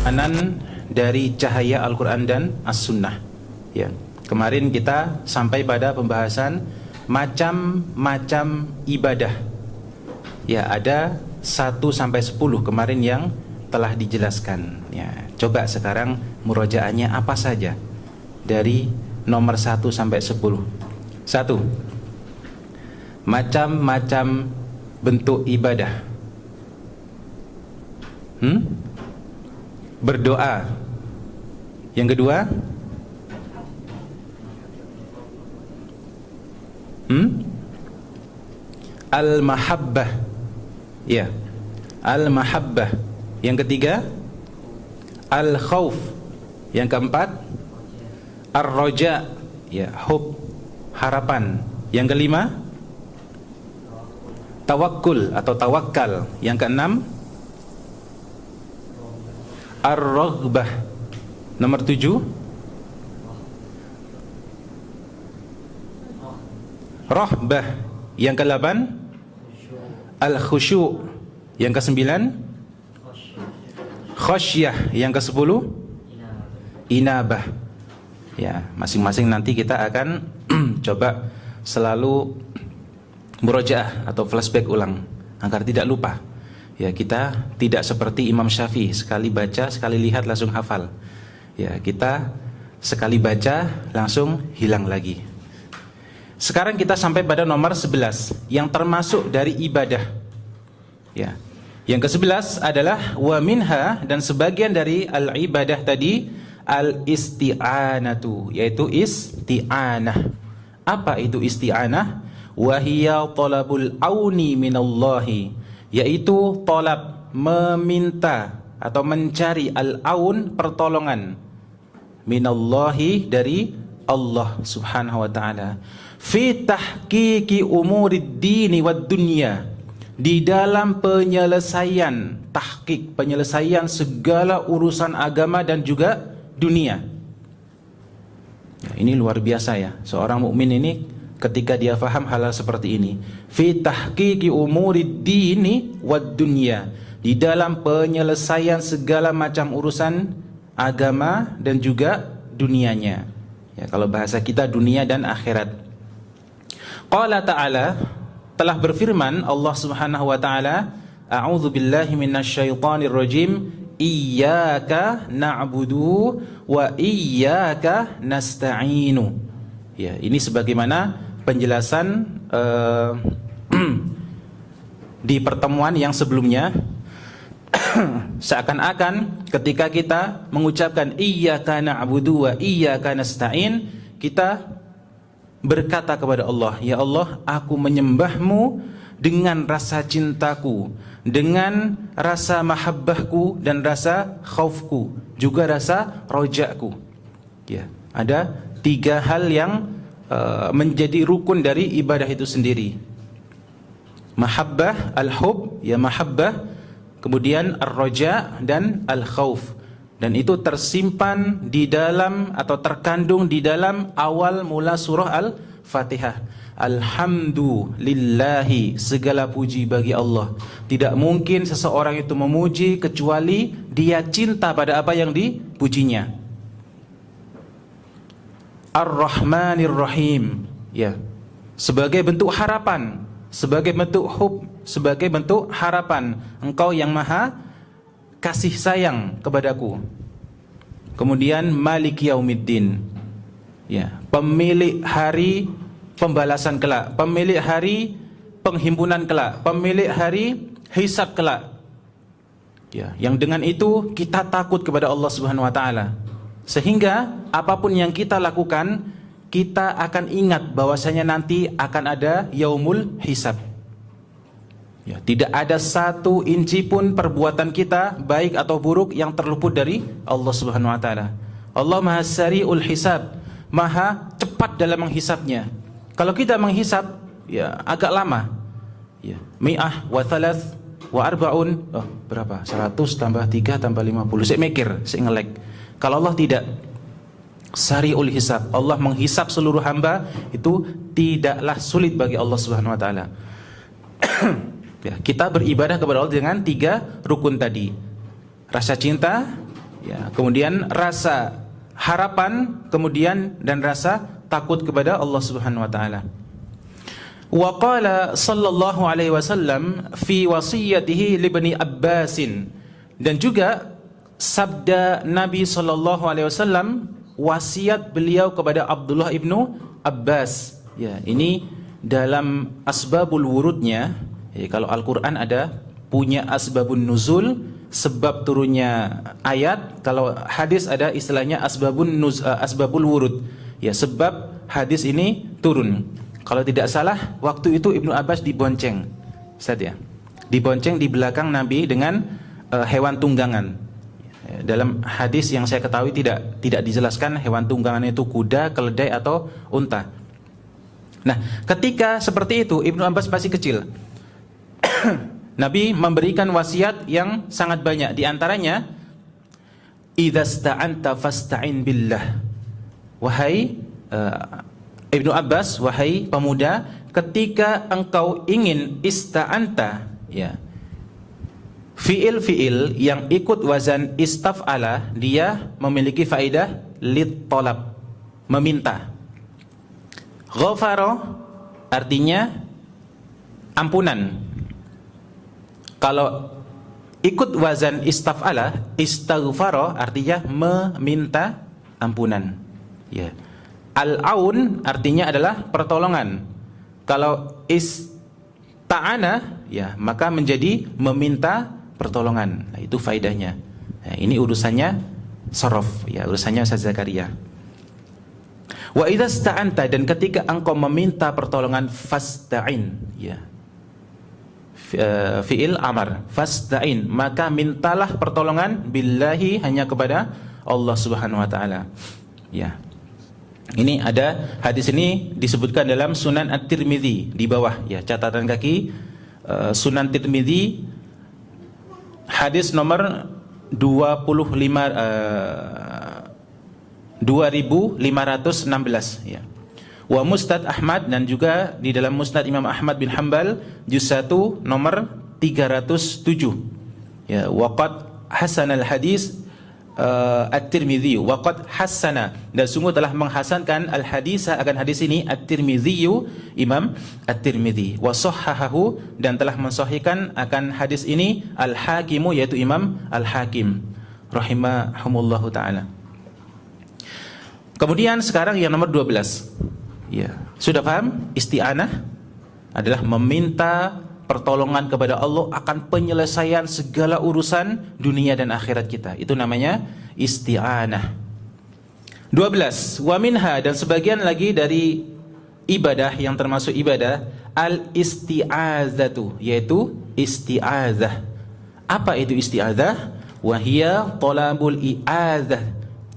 anan dari cahaya Al-Quran dan As-Sunnah. Ya, kemarin kita sampai pada pembahasan macam-macam ibadah. Ya, ada 1 sampai 10 kemarin yang telah dijelaskan. Ya, coba sekarang murojaahnya apa saja dari nomor 1 sampai 10. 1. Macam-macam bentuk ibadah. Berdoa. Yang kedua, al-mahabbah. Ya, al-mahabbah. Yang ketiga, al-khauf. Yang keempat, ar-roja. Ya, hub, harapan. Yang kelima, tawakkul atau tawakal. Yang keenam, ar-raghbah. Nomor 7, rahbah. Yang ke-8, al-khusyu'. Yang ke-9, khasyah. Yang ke-10, inabah. Ya, masing-masing nanti kita akan coba selalu murojaah atau flashback ulang agar tidak lupa. Ya, kita tidak seperti Imam Syafi'i, sekali baca, sekali lihat langsung hafal. Ya, kita sekali baca langsung hilang lagi. Sekarang kita sampai pada nomor 11 yang termasuk dari ibadah. Ya. Yang ke-11 adalah wa minha, dan sebagian dari al-ibadah tadi al-isti'anatu, yaitu isti'anah. Apa itu isti'anah? Wa hiya talabul auni minallahi, yaitu talab, meminta atau mencari, al-aun, pertolongan, minallahi, dari Allah subhanahu wa ta'ala, fi tahqiqi umurid dini wad dunya, di dalam penyelesaian, tahqiq, penyelesaian segala urusan agama dan juga dunia. Ya, ini luar biasa ya, seorang mukmin ini ketika dia faham hal seperti ini, fi tahqiqi umurid dini wad dunya, di dalam penyelesaian segala macam urusan agama dan juga dunianya. Ya, kalau bahasa kita dunia dan akhirat. Qala ta'ala, telah berfirman Allah subhanahu wa ta'ala, a'udzu billahi minasyaitonir rajim, iyyaka na'budu wa iyyaka nasta'inu. Ya, ini sebagaimana penjelasan di pertemuan yang sebelumnya. Seakan-akan ketika kita mengucapkan iyyaka na'budu wa iyyaka nasta'in, kita berkata kepada Allah, ya Allah, aku menyembahmu dengan rasa cintaku, dengan rasa mahabbahku dan rasa khaufku, juga rasa rojaku. Ya, ada 3 hal yang menjadi rukun dari ibadah itu sendiri. Mahabbah, al-hub, ya mahabbah, kemudian ar-roja dan al-khauf. Dan itu tersimpan di dalam atau terkandung di dalam awal mula surah Al-Fatihah. Alhamdulillahi, segala puji bagi Allah. Tidak mungkin seseorang itu memuji kecuali dia cinta pada apa yang dipujinya. Ar-Rahmanir Rahim, ya, sebagai bentuk harapan, sebagai bentuk hub, sebagai bentuk harapan, engkau yang maha kasih sayang kepadaku. Kemudian Malik Yaumiddin, ya, pemilik hari pembalasan kelak, pemilik hari penghimpunan kelak, pemilik hari hisab kelak. Ya, yang dengan itu kita takut kepada Allah Subhanahu wa taala. Sehingga apapun yang kita lakukan, kita akan ingat bahwasanya nanti akan ada yaumul hisab. Ya, tidak ada 1 inci pun perbuatan kita, baik atau buruk, yang terluput dari Allah Subhanahu wa taala. Allah Maha Sari'ul Hisab, maha cepat dalam menghisabnya. Kalau kita menghisab, ya agak lama. Ya, mi'ah wa thalath wa arba'un, berapa? 100 tambah 3 tambah 50. Saya mikir, saya ngelek. Kalau Allah tidak, Sari'ul Hisab, Allah menghisab seluruh hamba, itu tidaklah sulit bagi Allah Subhanahu wa taala. Ya, kita beribadah kepada Allah dengan 3 rukun tadi. Rasa cinta, ya, kemudian rasa harapan, kemudian dan rasa takut kepada Allah Subhanahu wa taala. Wa qala sallallahu alaihi wasallam fi wasiyatihi li Ibni Abbasin, dan juga sabda Nabi sallallahu alaihi wasallam, wasiat beliau kepada Abdullah ibnu Abbas. Ya, ini dalam asbabul wurudnya. Ya, kalau Al-Qur'an ada punya asbabun nuzul, sebab turunnya ayat. Kalau hadis ada istilahnya asbabul wurud. Ya, sebab hadis ini turun. Kalau tidak salah, waktu itu Ibnu Abbas dibonceng, Ustaz ya. Dibonceng di belakang Nabi dengan hewan tunggangan. Dalam hadis yang saya ketahui tidak dijelaskan hewan tunggangan itu kuda, keledai atau unta. Nah, ketika seperti itu Ibnu Abbas masih kecil. Nabi memberikan wasiat yang sangat banyak. Di antaranya, "Idzasta'anta fasta'in billah." Wahai Ibnu Abbas, wahai pemuda, ketika engkau ingin ista'anta, ya, fiil yang ikut wazan istaf'ala, dia memiliki faedah lit tolab, meminta. Ghafara artinya ampunan. Kalau ikut wazan istaf'ala, istaghfara artinya meminta ampunan. Ya. Al-aun artinya adalah pertolongan. Kalau ista'ana, ya, maka menjadi meminta pertolongan. Nah, itu faedahnya. Nah, ini urusannya sorof, ya, urusannya Ustaz Zakaria. Wa idza sta'anta, dan ketika engkau meminta pertolongan, fasta'in, ya. Fi'il amar, fasta'in, maka mintalah pertolongan billahi, hanya kepada Allah Subhanahu wa taala. Ya. Ini ada hadis ini disebutkan dalam Sunan At-Tirmidzi di bawah, ya, catatan kaki Sunan Tirmidzi, hadis nomor 2516, ya. Wa Musnad Ahmad, dan juga di dalam Musnad Imam Ahmad bin Hanbal juz 1 nomor 307. Ya, waqad hasanal hadis At-Tirmidzi, waqad hasana, dan sungguh telah menghasankan al-hadis, akan hadis ini At-Tirmidzi, Imam At-Tirmidzi, wa sahhahahu, dan telah mensahihkan akan hadis ini Al-Hakim, yaitu Imam Al-Hakim rahimahumullahu taala. Kemudian sekarang yang nomor 12. Ya, sudah paham? Isti'anah adalah meminta pertolongan kepada Allah akan penyelesaian segala urusan dunia dan akhirat kita. Itu namanya isti'anah. 12. Wa minha, dan sebagian lagi dari ibadah yang termasuk ibadah, al-isti'azatu, yaitu isti'azah. Apa itu isti'azah? Wa hiya talabul i'azah,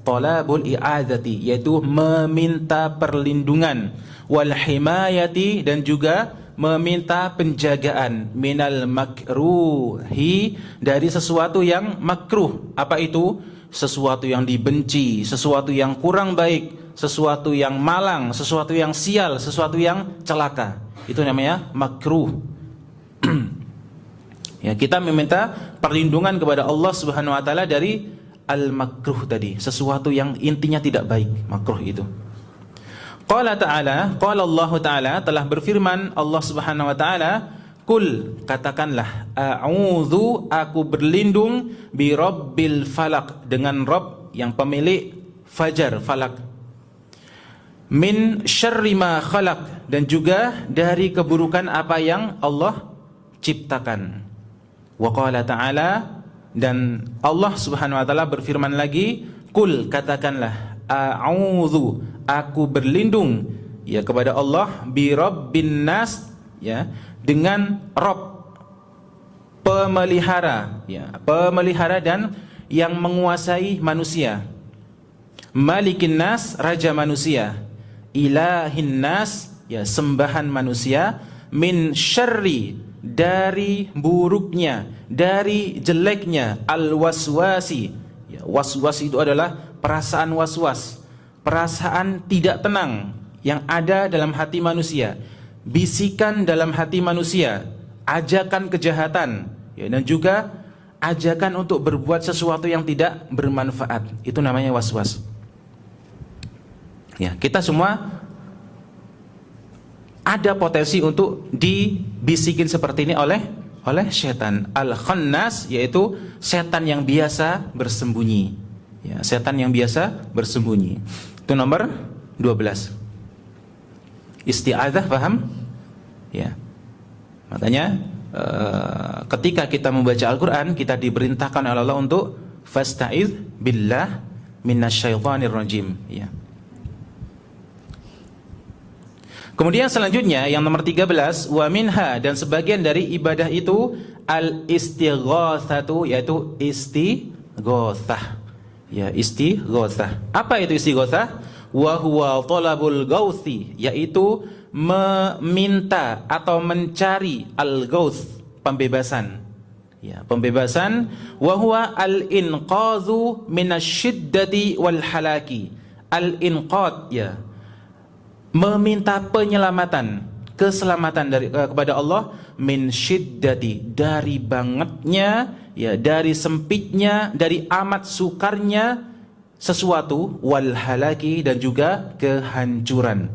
talabul i'azati, yaitu meminta perlindungan, wal himayati, dan juga meminta penjagaan, minal makruhi, dari sesuatu yang makruh. Apa itu? Sesuatu yang dibenci, sesuatu yang kurang baik, sesuatu yang malang, sesuatu yang sial, sesuatu yang celaka. Itu namanya makruh. Ya, kita meminta perlindungan kepada Allah Subhanahu wa taala dari al-makruh tadi, sesuatu yang intinya tidak baik, makruh itu. Qala ta'ala, qala Allah ta'ala, telah berfirman Allah Subhanahu wa ta'ala, kul, katakanlah, a'udzu, aku berlindung, bi rabbil falak, dengan Rabb yang pemilik fajar, falak, min syarri ma khalaq, dan juga dari keburukan apa yang Allah ciptakan. Wa qala ta'ala, dan Allah Subhanahu wa ta'ala berfirman lagi, kul, katakanlah, a'udzu, aku berlindung, ya, kepada Allah, bi rabbin nas, ya, dengan Rabb, pemelihara, ya, pemelihara dan yang menguasai manusia, malikin nas, raja manusia, ilahin nas, ya, sembahan manusia, min syarri, dari buruknya, dari jeleknya, al-waswasi, ya, waswas itu adalah perasaan waswas, perasaan tidak tenang yang ada dalam hati manusia, bisikan dalam hati manusia, ajakan kejahatan, ya, dan juga ajakan untuk berbuat sesuatu yang tidak bermanfaat. Itu namanya waswas. Ya, kita semua ada potensi untuk dibisikin seperti ini oleh setan. Al-khannas, yaitu setan yang biasa bersembunyi. Ya, setan yang biasa bersembunyi. Itu nomor 12. Isti'adzah, paham? Ya. Makanya ketika kita membaca Al-Qur'an, kita diperintahkan oleh Allah untuk fasta'iz billah minasyaitonir rajim, ya. Kemudian selanjutnya yang nomor 13, wa minha, dan sebagian dari ibadah itu al-istighatsatu, yaitu istighatsah. Ya, istighatsah. Apa itu istighatsah? Wa huwa talabul gauthi, yaitu meminta atau mencari al-gauth, pembebasan. Ya, pembebasan. Wa huwa al-inqadhu minasyiddati wal halaki. Al-inqadh, ya, meminta penyelamatan, keselamatan dari kepada Allah, min syiddati, dari bangetnya, ya, dari sempitnya, dari amat sukarnya sesuatu, wal halaki, dan juga kehancuran.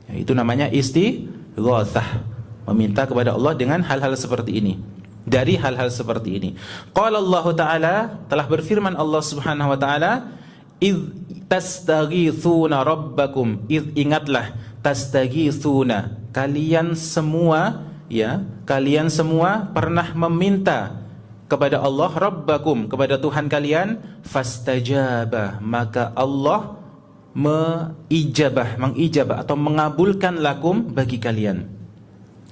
Ya, itu namanya istighatsah, meminta kepada Allah dengan hal-hal seperti ini, dari hal-hal seperti ini. Qala Allah Ta'ala, telah berfirman Allah Subhanahu wa taala, id tastaghithuna rabbakum, id, ingatlah, tastaghithuna, kalian semua, ya, kalian semua pernah meminta kepada Allah, rabbakum, kepada Tuhan kalian, fastajabah, maka Allah mengijabah atau mengabulkan lakum, bagi kalian.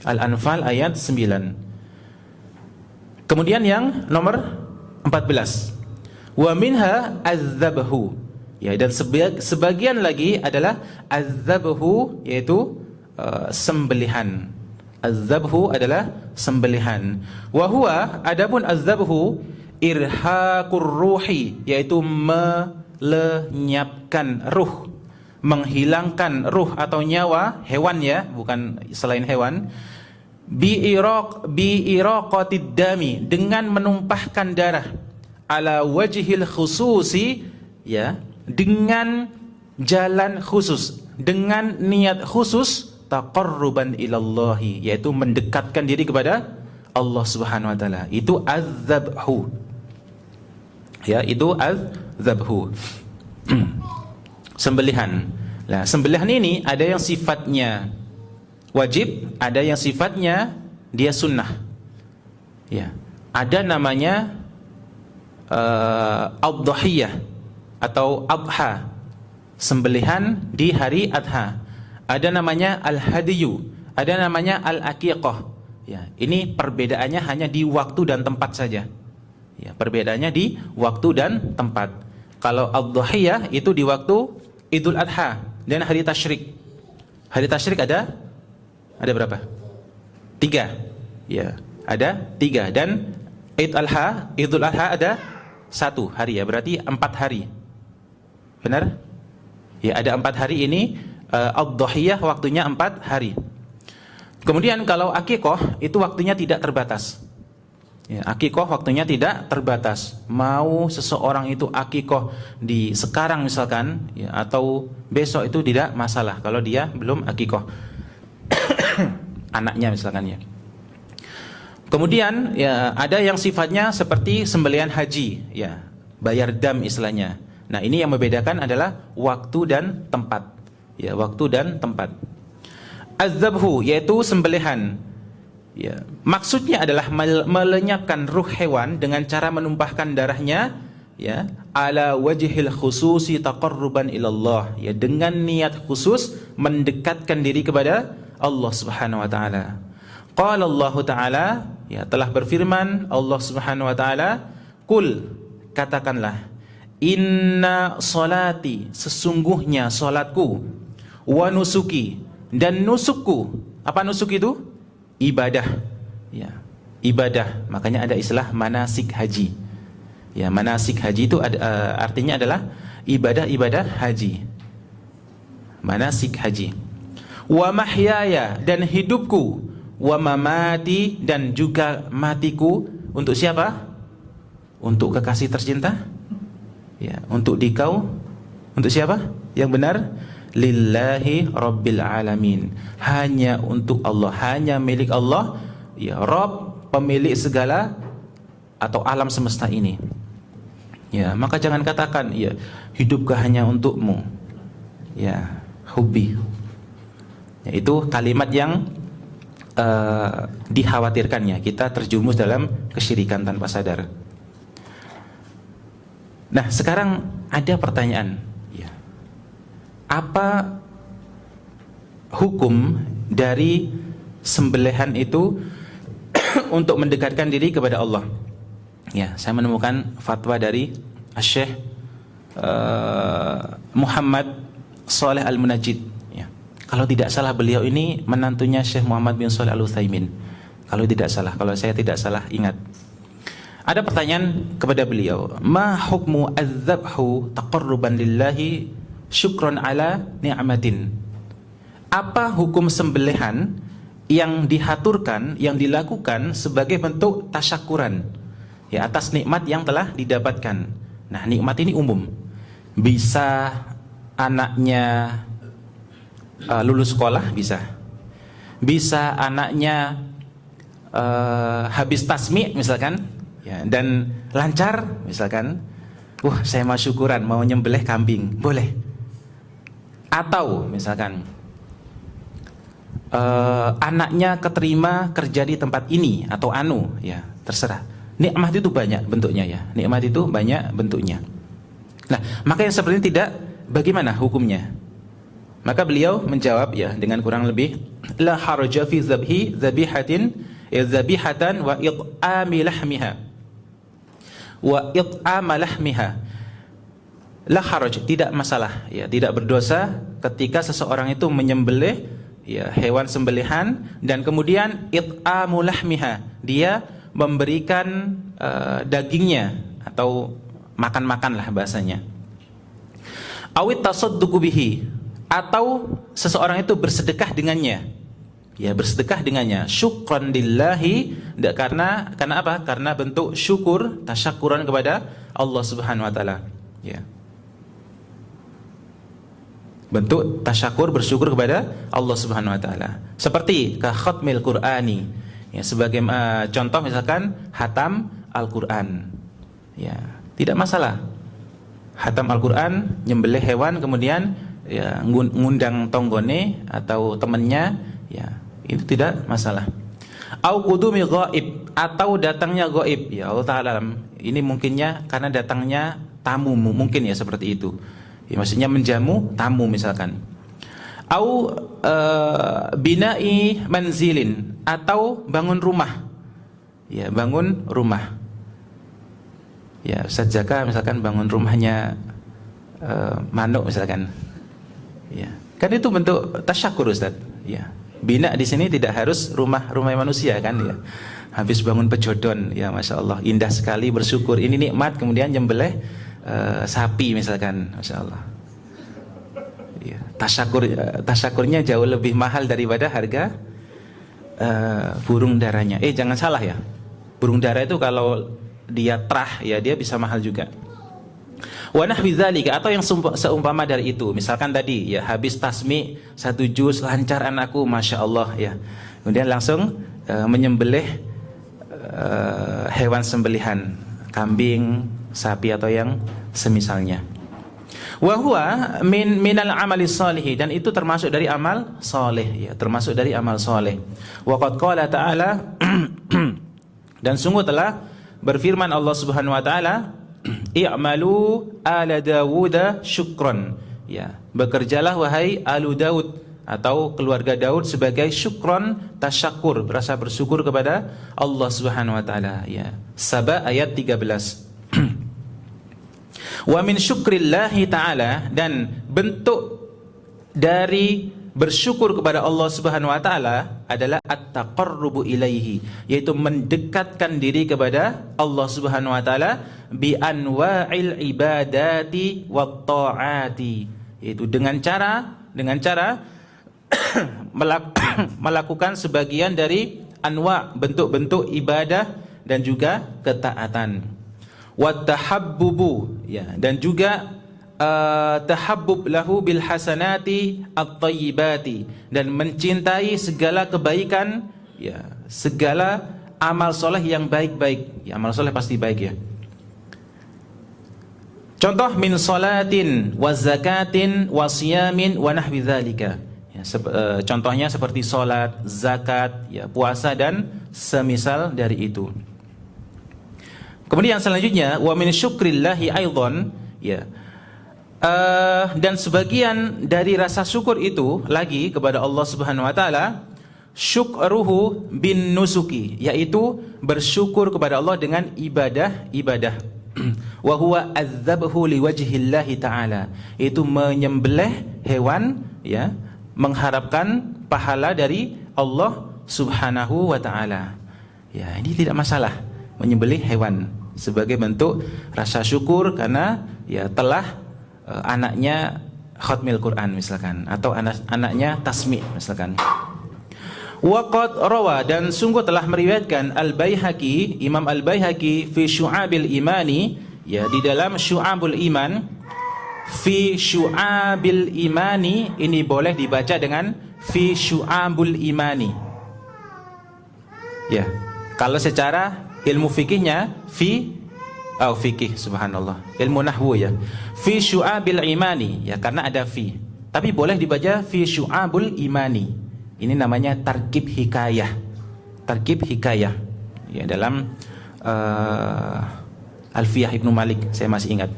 Al-Anfal ayat 9. Kemudian yang nomor 14, wa minha az-zabhu, ya, dan sebagian lagi adalah az-zabhu, yaitu sembelihan. Az-zabhu adalah sembelihan. Wa huwa, adapun az-zabhu, irhaqur ruhi, yaitu melenyapkan ruh, menghilangkan ruh atau nyawa hewan, ya, bukan selain hewan. Bi'iraqatid dami, dengan menumpahkan darah, ala wajhil khususi, ya, dengan jalan khusus, dengan niat khusus, taqarruban ilallahi, yaitu mendekatkan diri kepada Allah Subhanahu wa taala. Itu az-zabhu. Ya, itu az-zabhu. Sembelihan. Nah, sembelihan ini ada yang sifatnya wajib, ada yang sifatnya dia sunnah. Ya. Ada namanya ad-dhahiyah atau adha, sembelihan di hari adha. Ada namanya al-hadiyu, ada namanya al-aqiqah. Ya, ini perbedaannya hanya di waktu dan tempat saja. Ya, perbedaannya di waktu dan tempat. Kalau ad-dhahiyah itu di waktu Idul Adha dan hari tasyrik. Hari tasyrik ada berapa? 3. Ya, ada 3, dan Idul Adha ada 1 hari, ya, berarti 4 hari. Benar? Ya, ada 4 hari ini. Ad-dhahiyah waktunya 4 hari. Kemudian kalau aqiqah itu waktunya tidak terbatas. Ya, aqiqah waktunya tidak terbatas. Mau seseorang itu aqiqah di sekarang misalkan, ya, atau besok, itu tidak masalah kalau dia belum aqiqah anaknya misalkan, ya. Kemudian, ya, ada yang sifatnya seperti sembelihan haji, ya, bayar dam istilahnya. Nah, ini yang membedakan adalah waktu dan tempat. Ya, waktu dan tempat. Az-zabhu, yaitu sembelihan. Ya, maksudnya adalah melenyapkan ruh hewan dengan cara menumpahkan darahnya, ya, ala wajhil khususi taqarruban ilallah, ya, dengan niat khusus mendekatkan diri kepada Allah Subhanahu wa taala. Qala Allah Ta'ala, ya, telah berfirman Allah Subhanahu wa taala, qul, katakanlah, inna salati, sesungguhnya salatku, wa nusuki, dan nusukku. Apa nusuk itu? Ibadah. Ya, ibadah. Makanya ada istilah manasik haji. Ya, manasik haji itu artinya adalah ibadah-ibadah haji. Manasik haji. Wa mahyaya, dan hidupku, wa mamati, dan juga matiku. Untuk siapa? Untuk kekasih tercinta? Ya, untuk dikau? Untuk siapa? Yang benar? Lillahi Rabbil Alamin. Hanya untuk Allah, hanya milik Allah, ya Rabb, pemilik segala atau alam semesta ini. Ya, maka jangan katakan, ya hidupkah hanya untukmu? Ya, hubbi. Ya, itu kalimat yang dikhawatirkannya kita terjumus dalam kesyirikan tanpa sadar. Nah, sekarang ada pertanyaan, ya. Apa hukum dari sembelihan itu untuk mendekatkan diri kepada Allah? Ya, saya menemukan fatwa dari Syekh Muhammad Shalih Al-Munajjid. Ya. Kalau tidak salah beliau ini menantunya Syekh Muhammad bin Shalih Al-Utsaimin. Kalau tidak salah, kalau saya tidak salah ingat. Ada pertanyaan kepada beliau, ma hukmu adzabhu taqarruban lillahi syukran ala ni'matin? Apa hukum sembelihan yang dihaturkan, yang dilakukan sebagai bentuk tasyakuran, ya, atas nikmat yang telah didapatkan? Nah, nikmat ini umum. Bisa anaknya lulus sekolah, bisa. Bisa anaknya habis tasmi' misalkan, ya, dan lancar misalkan, saya mau syukuran, mau nyembelih kambing, boleh. Atau misalkan anaknya keterima kerja di tempat ini atau anu, ya terserah. Nikmat itu banyak bentuknya, ya. Nikmat itu banyak bentuknya. Nah, maka yang seperti ini tidak, bagaimana hukumnya? Maka beliau menjawab, ya, dengan kurang lebih, la haraja fi zabihatan wa it'ami lahmiha. Wa it'ama lahmiha. La haraj, tidak masalah, ya, tidak berdosa ketika seseorang itu menyembelih, ya, hewan sembelihan dan kemudian it'amu lahmiha, dia memberikan dagingnya atau makan-makan lah bahasanya. Awit tasadduqu bihi, atau seseorang itu bersedekah dengannya. Ya, bersedekah dengannya, syukran lillahi, karena apa? Karena bentuk syukur, tasyakuran kepada Allah Subhanahu wa taala, ya. Bentuk tasyakur, bersyukur kepada Allah Subhanahu wa taala. Seperti ka khatmil Qur'ani, ya, sebagai contoh misalkan hatam Al-Qur'an. Ya, tidak masalah. Hatam Al-Qur'an, nyembelih hewan kemudian, ya, ngundang tonggone atau temannya, ya, itu tidak masalah. Au qudumi ghaib, atau datangnya ghaib, ya Allah taala ini mungkinnya karena datangnya tamu, mungkin ya seperti itu, ya, maksudnya menjamu tamu misalkan. Au bina'i manzilin, atau bangun rumah, ya, bangun rumah, ya. Ustaz Jaka misalkan bangun rumahnya manuk misalkan, ya, kan itu bentuk tasyakur, Ustaz, ya. Bina di sini tidak harus rumah manusia, kan, ya. Habis bangun pejodon, ya, masya Allah, indah sekali, bersyukur, ini nikmat, kemudian nyembelih sapi misalkan, masya Allah, ya. Tasyakurnya jauh lebih mahal daripada harga burung darahnya. Jangan salah, ya, burung darah itu kalau dia terah, ya, dia bisa mahal juga. Wa nahwi dzalika, atau yang seumpama dari itu, misalkan tadi, ya, habis tasmi 1 juz, lancar anakku, masya Allah, ya, kemudian langsung menyembelih hewan sembelihan, kambing, sapi atau yang semisalnya. Wa huwa minal amali shalih, dan itu termasuk dari amal saleh, ya, termasuk dari amal saleh. Wa qad qala ta'ala dan sungguh telah berfirman Allah Subhanahu wa taala, i'malu ala Dawuda syukron, ya, bekerjalah wahai alu Daud atau keluarga Daud sebagai syukron, tasyakur, berasa bersyukur kepada Allah Subhanahu wa taala, ya. Saba ayat 13. Wa min syukrillahi ta'ala, dan bentuk dari bersyukur kepada Allah Subhanahu wa taala adalah at-taqarrubu ilaihi, yaitu mendekatkan diri kepada Allah Subhanahu wa taala bi anwa'il ibadati wat ta'ati, yaitu dengan cara melakukan sebagian dari anwa', bentuk-bentuk ibadah dan juga ketaatan. Wa tahabbubu, ya, dan juga tahabbub lahu bil hasanati at-thayyibati, dan mencintai segala kebaikan, ya, segala amal soleh yang baik-baik. Ya, amal soleh pasti baik, ya. Contoh, min salatin wa zakatin wa siyamin wa nahwi dzalika. Ya, contohnya seperti salat, zakat, ya, puasa dan semisal dari itu. Kemudian selanjutnya, wa min syukrillahi aidan, ya. Dan sebagian dari rasa syukur itu lagi kepada Allah Subhanahu wa taala, syukruhu bin nusuki, yaitu bersyukur kepada Allah dengan ibadah-ibadah. Wa huwa adzabhu liwajhillahi taala, itu menyembelih hewan, ya, mengharapkan pahala dari Allah Subhanahu wa taala. Ya, ini tidak masalah menyembelih hewan sebagai bentuk rasa syukur karena, ya, telah anaknya khatmil Quran misalkan, atau anaknya tasmi misalkan. Waqad rawa, dan sungguh telah meriwayatkan Al-Baihaqi, Imam Al-Baihaqi fi Syu'abil Imani, ya, di dalam Syu'abul Iman. Fi Syu'abil Imani ini boleh dibaca dengan fi Syu'abul Imani. Ya, kalau secara ilmu fikihnya fikih, subhanallah, ilmu nahwu, ya, fi Syu'abil Imani, ya, karena ada fi. Tapi boleh dibaca fi Syu'abul Imani. Ini namanya tarkib hikayah. Tarkib hikayah, ya, dalam Alfiyah Ibnu Malik, saya masih ingat.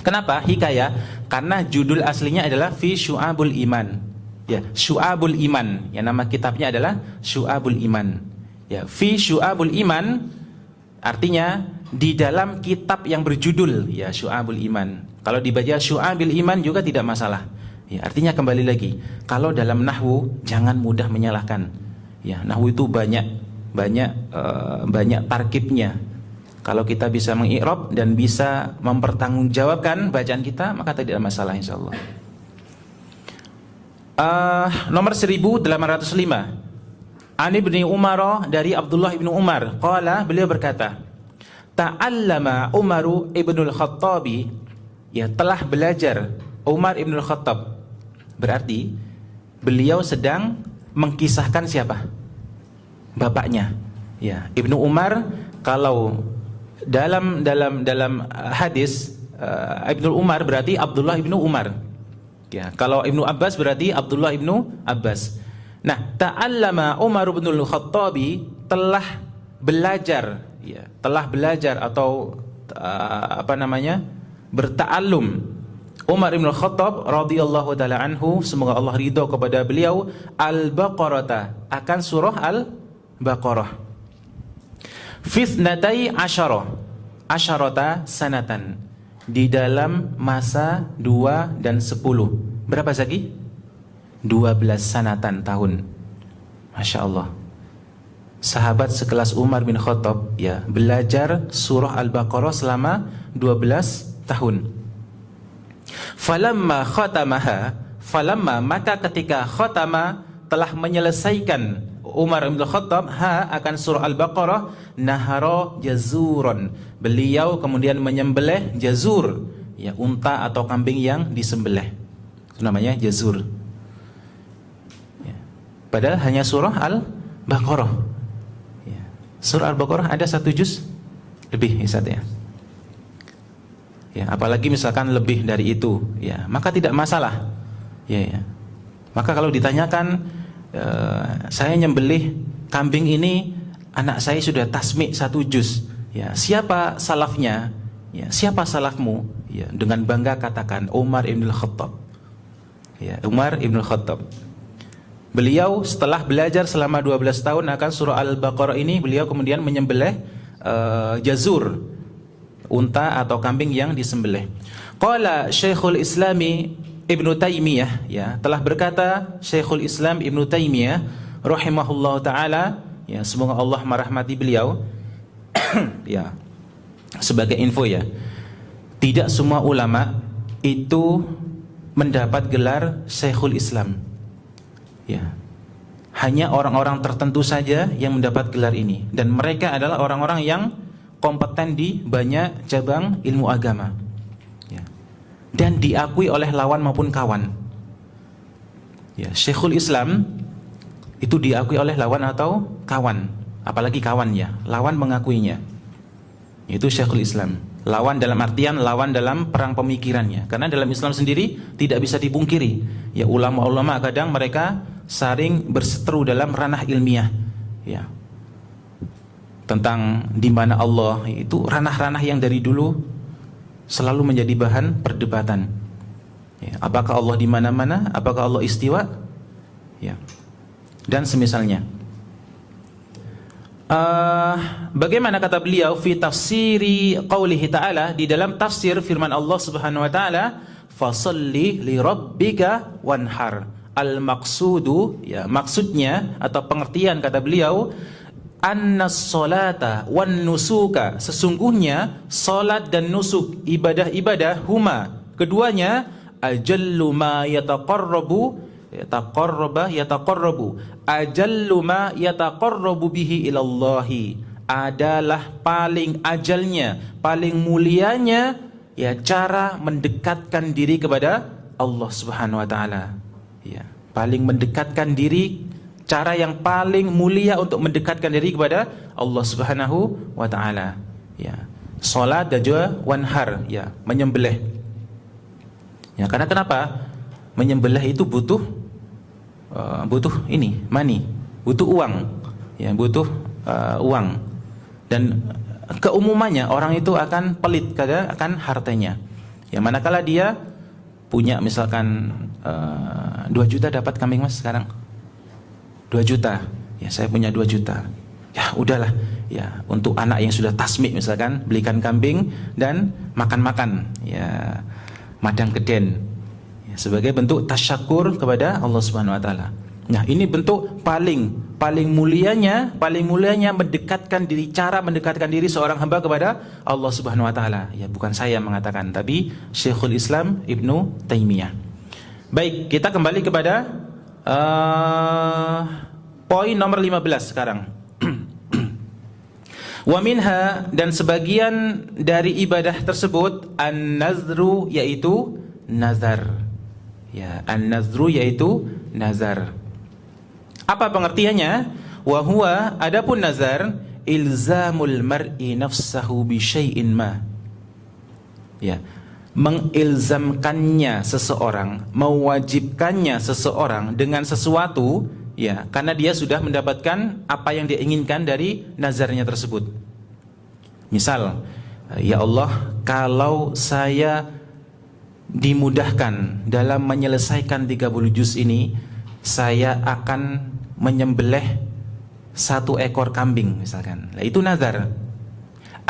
Kenapa hikayah? Karena judul aslinya adalah fi Syu'abul Iman. Ya, Syu'abul Iman. Ya, nama kitabnya adalah Syu'abul Iman. Ya, fi Syu'abul Iman artinya di dalam kitab yang berjudul, ya, Syu'abul Iman. Kalau dibaca Syu'abil Iman juga tidak masalah. Ya, artinya kembali lagi, kalau dalam nahwu jangan mudah menyalahkan. Ya, nahwu itu banyak tarkibnya. Kalau kita bisa mengi'rab dan bisa mempertanggungjawabkan bacaan kita, maka tidak ada masalah insyaallah. Nomor 1805. Ani bin Umar, dari Abdullah bin Umar, qala, beliau berkata, ta'allama Umaru ibnul Khattabi, ya, telah belajar Umar ibnul Khattab. Berarti beliau sedang mengkisahkan siapa? Bapaknya. Ya, Ibnu Umar, kalau dalam hadis Ibnu Umar berarti Abdullah ibnu Umar. Ya, kalau Ibnu Abbas berarti Abdullah ibnu Abbas. Nah, ta'allama Umar bin Khattabi, telah belajar, ya, telah belajar atau berta'allum Umar bin Khattab radhiyallahu taala anhu, semoga Allah ridho kepada beliau, Al-Baqarah, akan surah Al-Baqarah. Fitnatai asyarata sanatan, di dalam masa 2 dan 10. Berapa Zaki? 12 sanatan, tahun. Masya Allah. Sahabat sekelas Umar bin Khattab, ya, belajar surah Al-Baqarah selama 12 tahun. Falamma khatamaha, maka ketika khatama, telah menyelesaikan Umar bin Khattab akan surah Al-Baqarah, nahara jazuron, beliau kemudian menyembelih jazur, ya, unta atau kambing yang disembelih. Itu namanya jazur. Padahal hanya surah Al-Baqarah. Ya. Surah Al-Baqarah ada 1 juz lebih, ya. Ya, apalagi misalkan lebih dari itu, ya, maka tidak masalah. Ya. Maka kalau ditanyakan, saya nyembelih kambing ini, anak saya sudah tasmi' 1 juz. Ya, siapa salafnya? Ya, siapa salafmu? Ya, dengan bangga katakan Umar ibn Khattab. Ya, Umar ibn Khattab. Beliau setelah belajar selama 12 tahun akan surah Al-Baqarah ini, beliau kemudian menyembelih jazur, unta atau kambing yang disembelih. Qala Syekhul Islami Ibnu Taimiyah, ya, telah berkata Syekhul Islam Ibnu Taimiyah rahimahullahu taala, ya, semoga Allah merahmati beliau. Ya, sebagai info, ya, tidak semua ulama itu mendapat gelar Syekhul Islam. Ya, hanya orang-orang tertentu saja yang mendapat gelar ini, dan mereka adalah orang-orang yang kompeten di banyak cabang ilmu agama, ya. Dan diakui oleh lawan maupun kawan. Ya, Syekhul Islam itu diakui oleh lawan atau kawan, apalagi kawan ya, lawan mengakuinya. Itu Syekhul Islam. Lawan dalam artian lawan dalam perang pemikirannya. Karena dalam Islam sendiri tidak bisa dipungkiri, ya, ulama-ulama kadang mereka saling berseteru dalam ranah ilmiah, ya, tentang di mana Allah. Itu ranah-ranah yang dari dulu selalu menjadi bahan perdebatan, ya, apakah Allah di mana-mana, apakah Allah istiwa, ya, dan semisalnya. Bagaimana kata beliau fi tafsiri qaulihi ta'ala, di dalam tafsir firman Allah Subhanahu wa taala, fasalli li rabbika wanhar. Al maqsudu, ya, maksudnya atau pengertian kata beliau, annas salata wan nusuka, sesungguhnya salat dan nusuk, ibadah-ibadah, huma, keduanya, ajallu ma yataqarrabu ajallu ma yataqarrabu bihi ilallahi, adalah paling ajalnya, paling mulianya, ya, cara mendekatkan diri kepada Allah Subhanahu wa taala, ya, paling mendekatkan diri, cara yang paling mulia untuk mendekatkan diri kepada Allah Subhanahu wa taala, ya, salat dan juga wanhar, ya, menyembelih. Ya, karena kenapa? Menyembelih itu butuh ini money, butuh uang, ya, butuh uang, dan keumumannya orang itu akan pelit akan hartanya, ya, manakala dia punya misalkan 2 juta dapat kambing mas sekarang 2 juta, ya, saya punya 2 juta, ya udahlah, ya, untuk anak yang sudah tasmik misalkan belikan kambing dan makan-makan, ya, madang keden, sebagai bentuk tasyakur kepada Allah Subhanahu wa taala. Nah, ini bentuk paling mulianya mendekatkan diri, cara mendekatkan diri seorang hamba kepada Allah Subhanahu wa taala. Ya, bukan saya mengatakan, tapi Syekhul Islam Ibnu Taimiyah. Baik, kita kembali kepada poin nomor 15 sekarang. Wa minha, dan sebagian dari ibadah tersebut, an-nazru, yaitu nazar. Ya, an-nazru yaitu nazar. Apa pengertiannya? Wa huwa, adapun nazar, ilzamul mar'i nafsahu bi syai'in ma. Ya, mengilzamkannya seseorang, mewajibkannya seseorang dengan sesuatu, ya, karena dia sudah mendapatkan apa yang dia inginkan dari nazarnya tersebut. Misal, ya Allah, kalau saya dimudahkan dalam menyelesaikan 30 juz ini, saya akan menyembelih 1 ekor kambing misalkan. Nah, itu nazar.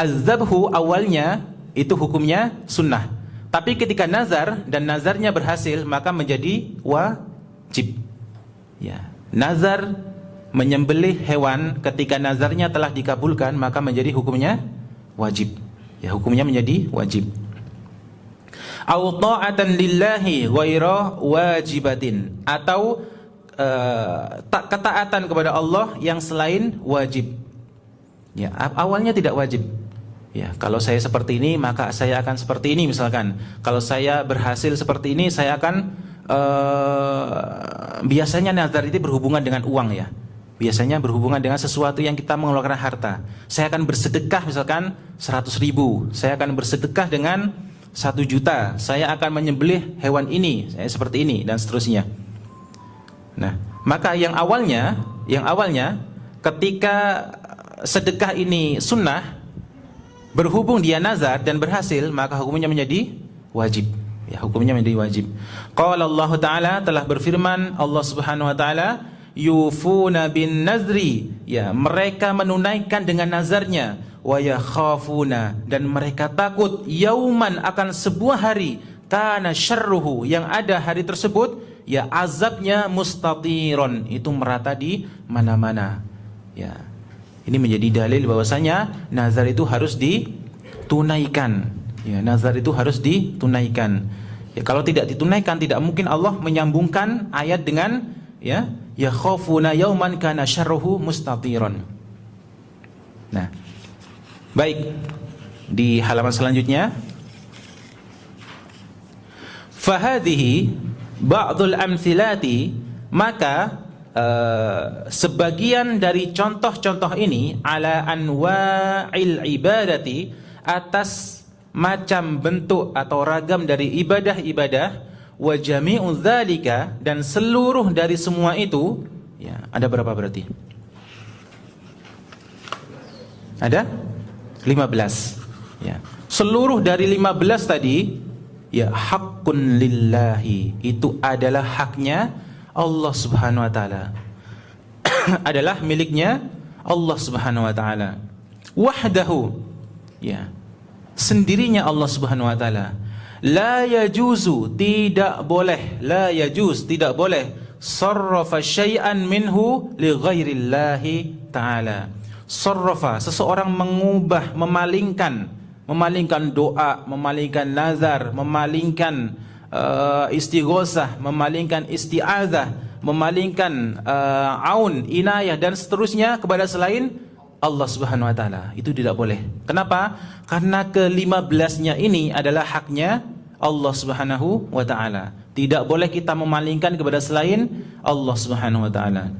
Az-zabhu awalnya itu hukumnya sunnah, tapi ketika nazar dan nazarnya berhasil maka menjadi wajib. Ya, nazar menyembelih hewan ketika nazarnya telah dikabulkan maka menjadi hukumnya wajib. Ya, hukumnya menjadi wajib. Au ta'atan lillahi ghaira wajibatin, atau ketaatan kepada Allah yang selain wajib. Ya, awalnya tidak wajib. Ya, kalau saya seperti ini maka saya akan seperti ini misalkan. Kalau saya berhasil seperti ini saya akan biasanya nazar itu berhubungan dengan uang, ya. Biasanya berhubungan dengan sesuatu yang kita mengeluarkan harta. Saya akan bersedekah misalkan 100.000. Saya akan bersedekah dengan 1 juta, saya akan menyembelih hewan ini, saya seperti ini, dan seterusnya. Nah, maka yang awalnya ketika sedekah ini sunnah, berhubung dia nazar dan berhasil, maka hukumnya menjadi wajib. Ya, hukumnya menjadi wajib. Qala Allah Ta'ala, telah berfirman Allah Subhanahu wa taala, yufuna bin nazri, ya, mereka menunaikan dengan nazarnya, wa yakhafuna, dan mereka takut, yauman, akan sebuah hari, kana syarruhu, yang ada hari tersebut, ya, azabnya mustatiron, itu merata di mana-mana. Ya, ini menjadi dalil bahwasanya nazar itu harus ditunaikan. Ya, nazar itu harus ditunaikan. Ya, kalau tidak ditunaikan tidak mungkin Allah menyambungkan ayat dengan, ya, yakhafuna yauman kana syarruhu mustatiron. Nah, Baik, di halaman selanjutnya, fahadhihi ba'dul amthilati, maka sebagian dari contoh-contoh ini ala anwa'il ibadati, atas macam bentuk atau ragam dari ibadah-ibadah, wa jami'u dzalika, dan seluruh dari semua itu, ya, ada berapa berarti? Ada 15. Ya. Seluruh dari 15 tadi, ya, haqqun lillahi, itu adalah haknya Allah Subhanahu wa taala. Adalah miliknya Allah Subhanahu wa taala. Wahdahu, ya, sendirinya Allah Subhanahu wa taala. La yajuzu, tidak boleh, la yajuz, tidak boleh, sarrafa syai'an minhu li ghairillahi taala. Sarrafa, seseorang mengubah, memalingkan doa, memalingkan nazar, memalingkan istighosah, memalingkan isti'adzah, memalingkan aun, inayah dan seterusnya kepada selain Allah Subhanahu wa taala. Itu tidak boleh. Kenapa? Karena ke-15-nya ini adalah haknya Allah Subhanahu wa taala. Tidak boleh kita memalingkan kepada selain Allah Subhanahu wa taala.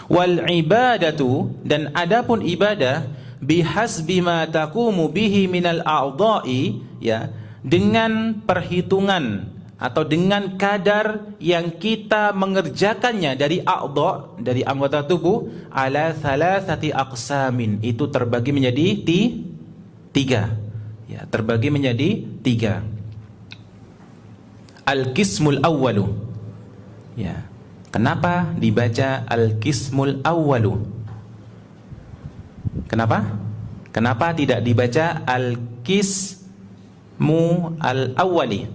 Wal ibadatu, dan adapun ibadah, bihasbi ma taqumu bihi minal a'dha'i, ya, dengan perhitungan atau dengan kadar yang kita mengerjakannya dari a'dha, dari anggota tubuh, ala thalathati aqsamin, itu terbagi menjadi tiga. Ya, terbagi menjadi tiga. Al-qismul awwalu. Ya. Kenapa dibaca al-qismul awwalu? Kenapa? Kenapa tidak dibaca al-qismu al-awwali?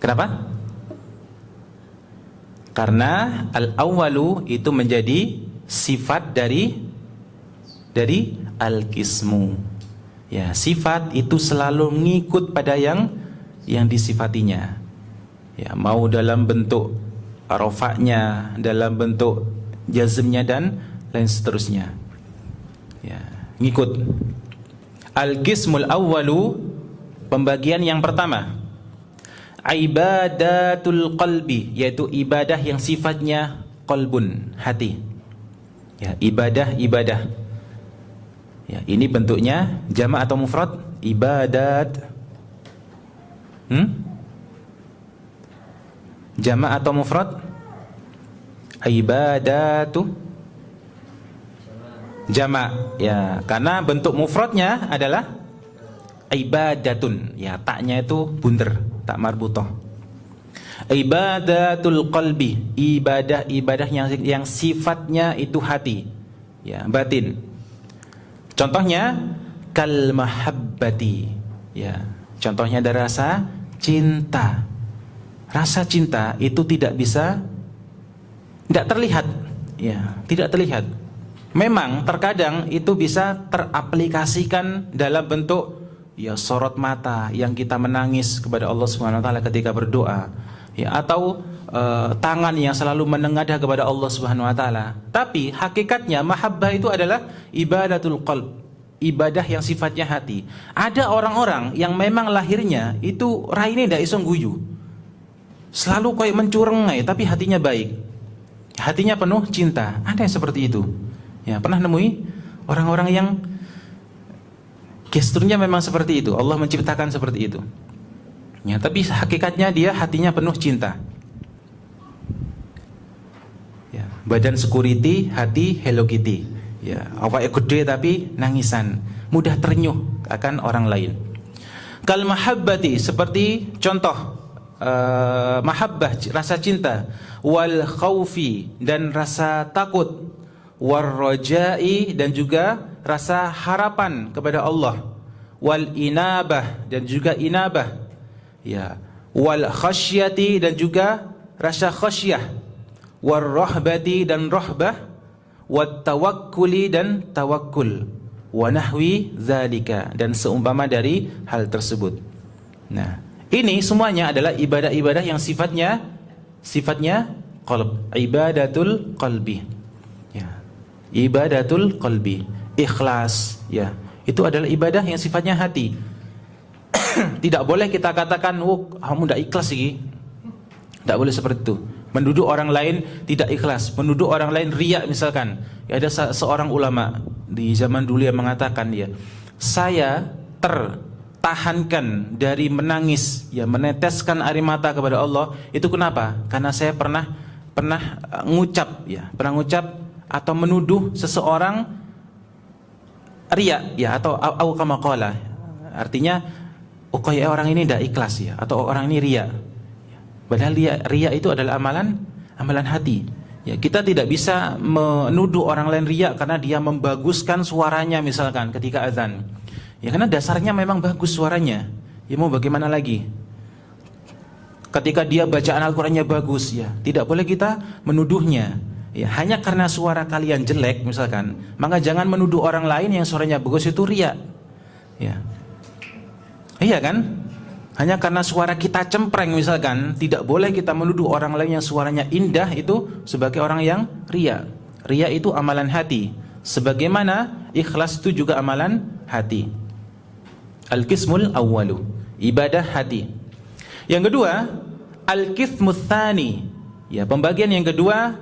Kenapa? Karena al-awwalu itu menjadi sifat dari al-qismu. Ya, sifat itu selalu mengikut pada yang disifatinya. Ya, mau dalam bentuk rafa'nya, dalam bentuk jazmnya dan lain seterusnya. Ya, ngikut. Al-qismul awwalu, pembagian yang pertama, ibadatul qalbi, yaitu ibadah yang sifatnya qalbun, hati. Ya, ibadah. Ya, ini bentuknya jamak atau mufrad? Ibadat. Jamak atau mufrad? Ibadatu. Jamak. Ya, karena bentuk mufradnya adalah ibadatun. Ya, taknya itu bunder, tak marbutah. Ibadatul qalbi, ibadah yang sifatnya itu hati, ya, batin. Contohnya kal mahabbati. Ya, contohnya ada rasa cinta. Rasa cinta itu tidak terlihat. Ya, tidak terlihat. Memang terkadang itu bisa teraplikasikan dalam bentuk, ya, sorot mata yang kita menangis kepada Allah Subhanahu wa taala ketika berdoa, ya, atau tangan yang selalu menengadah kepada Allah Subhanahu wa taala. Tapi hakikatnya mahabbah itu adalah ibadatul qalb, ibadah yang sifatnya hati. Ada orang-orang yang memang lahirnya itu raine ndak iso guyu. Selalu kayak mencurengai tapi hatinya baik. Hatinya penuh cinta. Ada yang seperti itu. Ya, pernah nemui orang-orang yang gesturnya memang seperti itu. Allah menciptakan seperti itu. Ya, tapi hakikatnya dia hatinya penuh cinta. Ya, badan security, hati Hello Kitty. Ya, awake gede tapi nangisan, mudah terenyuh akan orang lain. Kal mahabbati, seperti contoh mahabbah, rasa cinta, wal khaufi, dan rasa takut, war rajai, dan juga rasa harapan kepada Allah, wal inabah, dan juga inabah, ya, wal khasyati, dan juga rasa khasyah, war rahbati, dan rahbah, wat tawakkuli, dan tawakkul, wa nahwi zalika, dan seumpama dari hal tersebut. Nah, ini semuanya adalah ibadah-ibadah yang sifatnya qalb, ibadatul qalbi. Ya. ibadatul qalbi, ikhlas, ya. Itu adalah ibadah yang sifatnya hati. Tidak boleh kita katakan, "Oh, kamu tidak ikhlas sih." Tidak boleh seperti itu. Menuduh orang lain tidak ikhlas, menuduh orang lain riya misalkan. Ya, ada seorang ulama di zaman dulu yang mengatakan, dia, "Saya tertahankan dari menangis, ya, meneteskan air mata kepada Allah. Itu kenapa? Karena saya pernah ngucap, ya, pernah ngucap atau menuduh seseorang riya, ya, atau au kama qala." Artinya, oh, kayak orang ini tidak ikhlas, ya, atau orang ini riya. Padahal riya itu adalah amalan hati. Ya, kita tidak bisa menuduh orang lain riya karena dia membaguskan suaranya misalkan ketika azan. Ya, karena dasarnya memang bagus suaranya. Ya, mau bagaimana lagi? Ketika dia bacaan Al-Qur'annya bagus, ya, tidak boleh kita menuduhnya. Ya, hanya karena suara kalian jelek misalkan, maka jangan menuduh orang lain yang suaranya bagus itu riya. Ya. Iya kan? Hanya karena suara kita cempreng misalkan, tidak boleh kita menuduh orang lain yang suaranya indah itu sebagai orang yang riya. Riya itu amalan hati, sebagaimana ikhlas itu juga amalan hati. Al-qismul awwalu, ibadah hati. Yang kedua, al-qismus tsani, ya, pembagian yang kedua,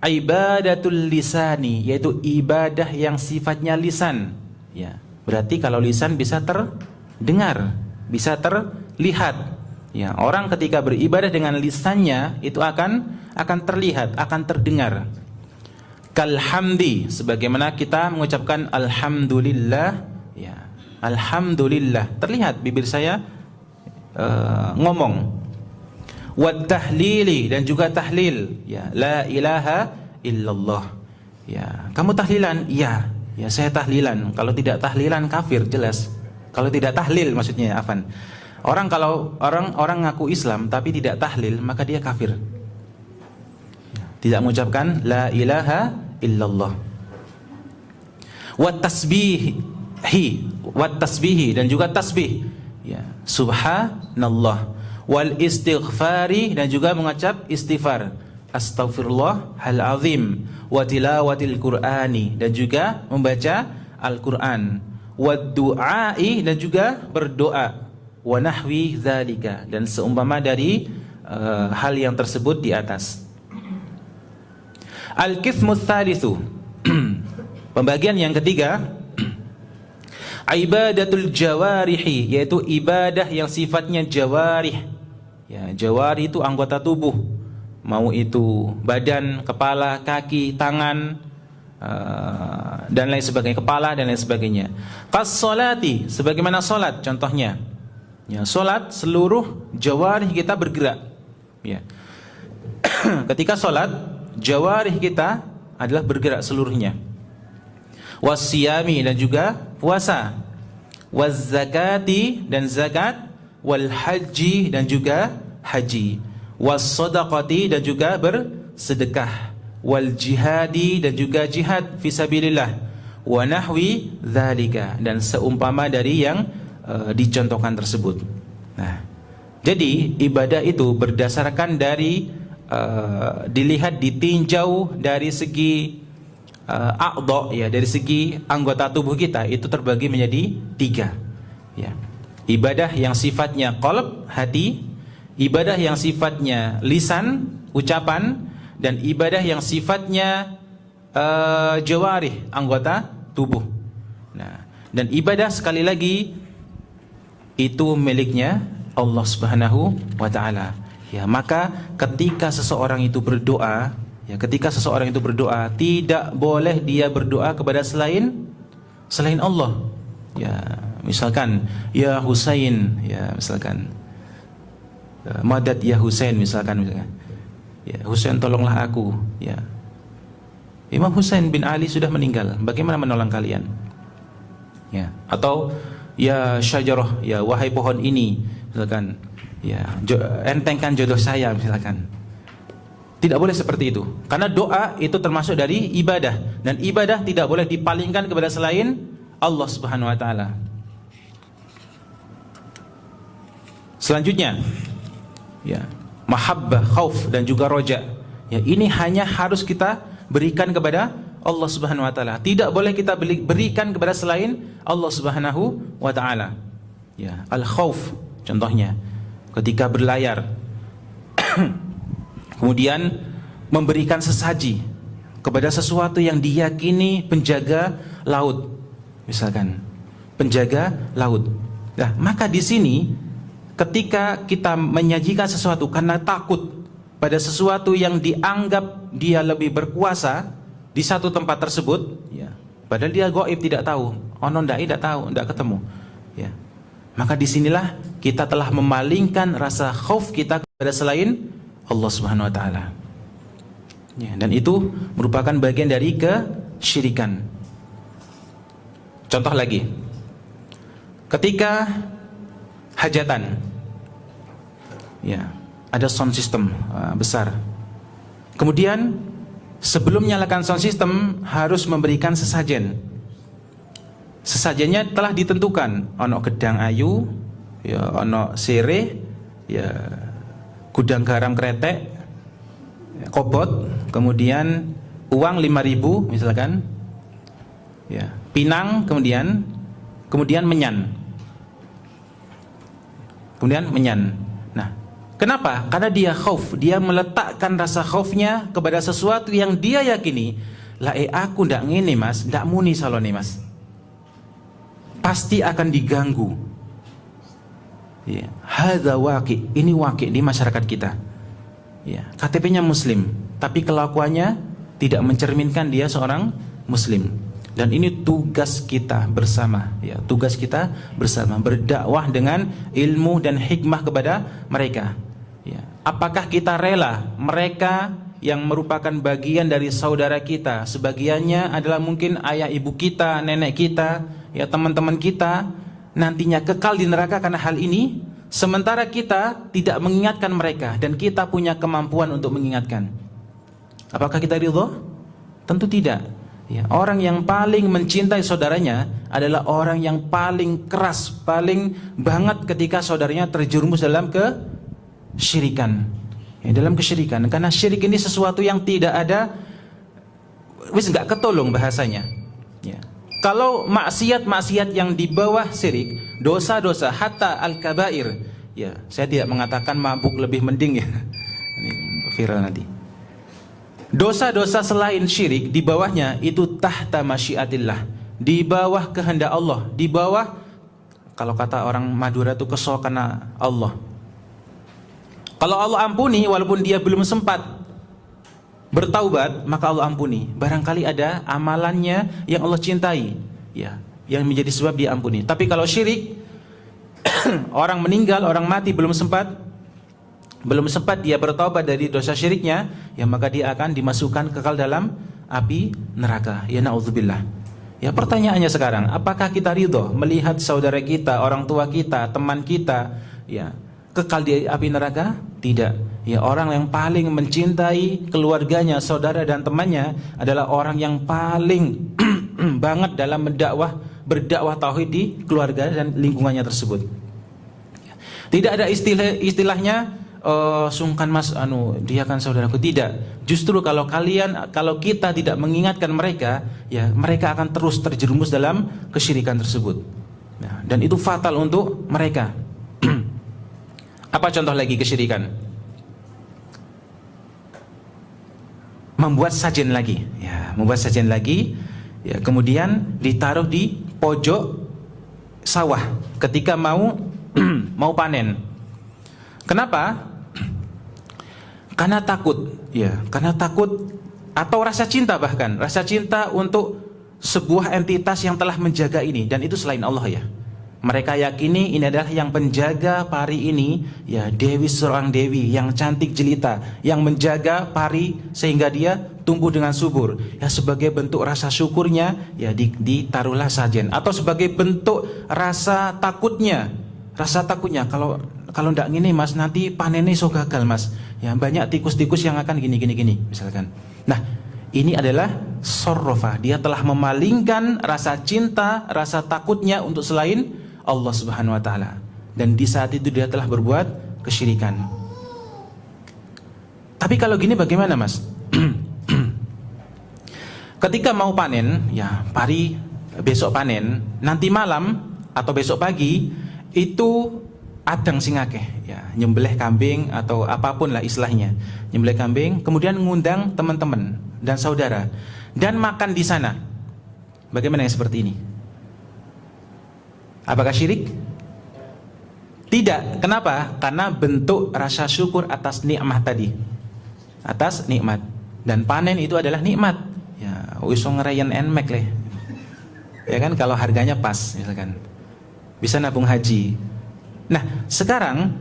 ibadatul lisani, yaitu ibadah yang sifatnya lisan. Ya, berarti kalau lisan bisa terdengar, bisa terlihat. Ya, orang ketika beribadah dengan lisannya itu akan terlihat, akan terdengar. Kalhamdi, sebagaimana kita mengucapkan alhamdulillah, ya, alhamdulillah, terlihat bibir saya ngomong. Wat tahlili, dan juga tahlil, ya, la ilaha illallah. Ya, kamu tahlilan? Iya, ya, saya tahlilan. Kalau tidak tahlilan kafir jelas. Kalau tidak tahlil maksudnya, afan. Kalau orang ngaku Islam tapi tidak tahlil, maka dia kafir. Tidak mengucapkan la ilaha illallah. Wat tasbihi, dan juga tasbih. Ya, subhanallah. Wal istighfari, dan juga mengucap istighfar. Astaghfirullahal azim. Wa tilawatil Qur'ani, dan juga membaca Al-Qur'an. Wad du'ai, dan juga berdoa. Wa nahwi dzalika, dan seumpama dari hal yang tersebut di atas. Al-qismus tsalitsu, pembagian yang ketiga, ibadatul jawarihi, yaitu ibadah yang sifatnya jawarih. Ya, jawarih itu anggota tubuh, mau itu badan, kepala, kaki, tangan, dan lain sebagainya, kepala dan lain sebagainya. Kas-sholati, sebagaimana solat contohnya. Ya, solat seluruh jawarih kita bergerak. Ya. Ketika solat, jawarih kita adalah bergerak seluruhnya. Wasiyami, dan juga puasa. Wazzakati, dan zakat. Wal haji, dan juga haji. Was-shadaqati, dan juga bersedekah. Wal jihadi, dan juga jihad fisabilillah. Wa nahwi dzalika, dan seumpama dari yang dicontohkan tersebut. Nah, jadi ibadah itu berdasarkan dari dilihat, ditinjau dari segi a'dha, ya, dari segi anggota tubuh kita itu terbagi menjadi 3. Ya. Ibadah yang sifatnya qalb, hati, ibadah yang sifatnya lisan, ucapan, dan ibadah yang sifatnya jawarih, anggota tubuh. Nah, dan ibadah sekali lagi itu miliknya Allah Subhanahu wa taala. Ya, maka ketika seseorang itu berdoa, tidak boleh dia berdoa kepada selain Allah. Ya, misalkan ya Husain, ya, misalkan madad ya Husain, misalkan. Ya, Husain tolonglah aku, ya. Imam Husain bin Ali sudah meninggal, bagaimana menolong kalian? Ya, atau ya syajarah, ya, wahai pohon ini, misalkan, ya, entengkan jodoh saya, misalkan. Tidak boleh seperti itu, karena doa itu termasuk dari ibadah, dan ibadah tidak boleh dipalingkan kepada selain Allah Subhanahu wa taala. Selanjutnya, ya, mahabbah, khauf, dan juga roja. Ya, ini hanya harus kita berikan kepada Allah Subhanahu wa taala. Tidak boleh kita berikan kepada selain Allah Subhanahu wa taala. Ya, al-khauf contohnya ketika berlayar kemudian memberikan sesaji kepada sesuatu yang diyakini penjaga laut. Misalkan penjaga laut. Nah, maka di sini ketika kita menyajikan sesuatu karena takut pada sesuatu yang dianggap dia lebih berkuasa di satu tempat tersebut, ya, padahal dia gaib, tidak tahu, ono ndai tidak tahu, tidak ketemu, ya. Maka disinilah kita telah memalingkan rasa khauf kita kepada selain Allah Subhanahu Wa Taala. Ya, dan itu merupakan bagian dari kesyirikan. Contoh lagi, ketika hajatan, ya, ada sound system besar. Kemudian sebelum menyalakan sound system harus memberikan sesajen. Sesajennya telah ditentukan, ono gedang ayu, ya, ono sirih, ya, gudang garam kretek, ya, kobot, kemudian uang 5.000 misalkan, ya, pinang, kemudian menyan. Nah, kenapa? Karena dia khauf, dia meletakkan rasa khaufnya kepada sesuatu yang dia yakini, lah aku ndak ngene mas, ndak muni salone mas, pasti akan diganggu. Ya, hadza waqi, ini waqi di masyarakat kita. Ya, KTP-nya muslim, tapi kelakuannya tidak mencerminkan dia seorang muslim. Dan ini tugas kita bersama, ya, tugas kita bersama berdakwah dengan ilmu dan hikmah kepada mereka. Ya. Apakah kita rela mereka yang merupakan bagian dari saudara kita, sebagiannya adalah mungkin ayah ibu kita, nenek kita, ya, teman-teman kita, nantinya kekal di neraka karena hal ini, sementara kita tidak mengingatkan mereka dan kita punya kemampuan untuk mengingatkan. Apakah kita ridho? Tentu tidak. Ya, orang yang paling mencintai saudaranya adalah orang yang paling keras, paling banget ketika saudaranya terjerumus dalam kesyirikan. Ya, dalam kesyirikan, karena syirik ini sesuatu yang tidak ada, wis nggak ketolong bahasanya. Ya. Kalau maksiat-maksiat yang di bawah syirik, dosa-dosa hatta al-kabair, ya, saya tidak mengatakan mabuk lebih mending, ya. Ini viral nanti. Dosa-dosa selain syirik di bawahnya itu tahta masyiatillah, di bawah kehendak Allah, di bawah, kalau kata orang Madura itu kesokan Allah. Kalau Allah ampuni walaupun dia belum sempat bertaubat, maka Allah ampuni. Barangkali ada amalannya yang Allah cintai, ya, yang menjadi sebab dia ampuni. Tapi kalau syirik, orang meninggal, orang mati belum sempat dia bertaubat dari dosa syiriknya, ya, maka dia akan dimasukkan kekal dalam api neraka. Ya, na'udzubillah. Ya, pertanyaannya sekarang, apakah kita ridho melihat saudara kita, orang tua kita, teman kita, ya, kekal di api neraka? Tidak. Ya, orang yang paling mencintai keluarganya, saudara dan temannya adalah orang yang paling banget dalam berdakwah tauhid di keluarga dan lingkungannya tersebut. Tidak ada istilahnya sungkan mas, dia kan saudaraku. Tidak. Justru kalau kita tidak mengingatkan mereka, ya, mereka akan terus terjerumus dalam kesyirikan tersebut. Nah, dan itu fatal untuk mereka. Apa contoh lagi kesyirikan? Membuat sajen lagi, ya, ya, kemudian ditaruh di pojok sawah ketika mau panen. Kenapa? Karena takut, ya, karena takut atau rasa cinta, bahkan rasa cinta untuk sebuah entitas yang telah menjaga ini, dan itu selain Allah, ya. Mereka yakini ini adalah yang penjaga pari ini, ya, dewi, seorang dewi yang cantik jelita, yang menjaga pari sehingga dia tumbuh dengan subur. Ya, sebagai bentuk rasa syukurnya, ya, ditaruhlah sajen, atau sebagai bentuk rasa takutnya, kalau ndak gini mas, nanti panennya so gagal mas. Ya, banyak tikus-tikus yang akan gini misalkan. Nah, ini adalah sorrofa. Dia telah memalingkan rasa cinta, rasa takutnya untuk selain Allah Subhanahu Wa Taala. Dan di saat itu dia telah berbuat kesyirikan. Tapi kalau gini bagaimana mas? ketika mau panen, ya pari besok panen, nanti malam atau besok pagi itu adang sing akeh, ya nyembelih kambing atau apapun lah istilahnya, nyembelih kambing, kemudian ngundang teman-teman dan saudara dan makan di sana. Bagaimana yang seperti ini? Apakah syirik? Tidak. Kenapa? Karena bentuk rasa syukur atas nikmat tadi, atas nikmat. Dan panen itu adalah nikmat. Ya, iso ngerayan enmek leh. Ya kan, kalau harganya pas misalkan. Bisa nabung haji. Nah, sekarang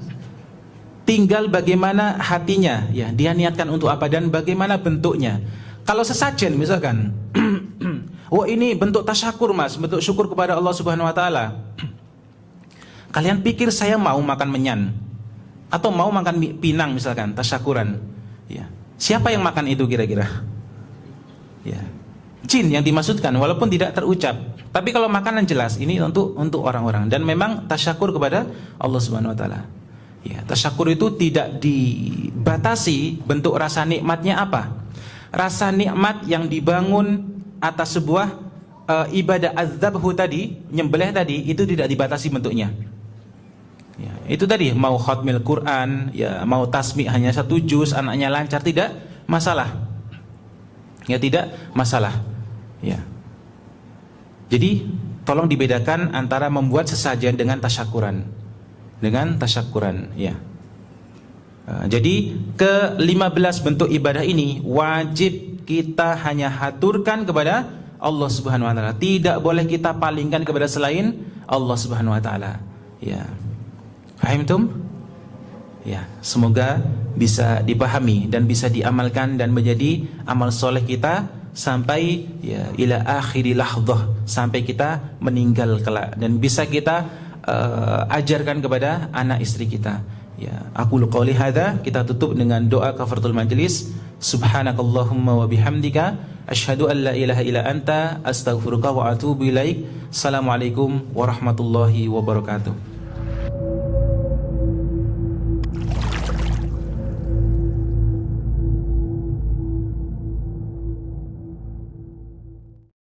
tinggal bagaimana hatinya, ya, dia niatkan untuk apa dan bagaimana bentuknya. Kalau sesajen misalkan, oh ini bentuk tasyakur Mas, bentuk syukur kepada Allah Subhanahu wa taala. Kalian pikir saya mau makan menyan atau mau makan pinang misalkan, tasyakuran. Ya. Siapa yang makan itu kira-kira? Ya. Jin yang dimaksudkan walaupun tidak terucap. Tapi kalau makanan jelas ini untuk orang-orang dan memang tasyakur kepada Allah Subhanahu wa taala. Ya, tasyakur itu tidak dibatasi bentuk rasa nikmatnya apa. Rasa nikmat yang dibangun atas sebuah ibadah az-zabhu tadi, nyembelih tadi, itu tidak dibatasi bentuknya. Ya, itu tadi mau khatmil Quran, ya mau tasmi hanya 1 juz, anaknya lancar, tidak masalah. Ya tidak masalah. Ya. Jadi tolong dibedakan antara membuat sesajen dengan tasyakuran. Dengan tasyakuran, ya. Jadi ke-15 bentuk ibadah ini wajib kita hanya haturkan kepada Allah Subhanahu wa taala. Tidak boleh kita palingkan kepada selain Allah Subhanahu wa taala. Ya. Paham tum? Ya, semoga bisa dipahami dan bisa diamalkan dan menjadi amal soleh kita sampai ya ila akhiri lahdhah, sampai kita meninggal kelak dan bisa kita ajarkan kepada anak istri kita. Ya, aqulu qouli hadza, kita tutup dengan doa kafaratul majlis. Subhanakallahumma wa bihamdika asyhadu an la ilaha illa anta astaghfiruka wa atubu ilaik. Assalamualaikum warahmatullahi wabarakatuh.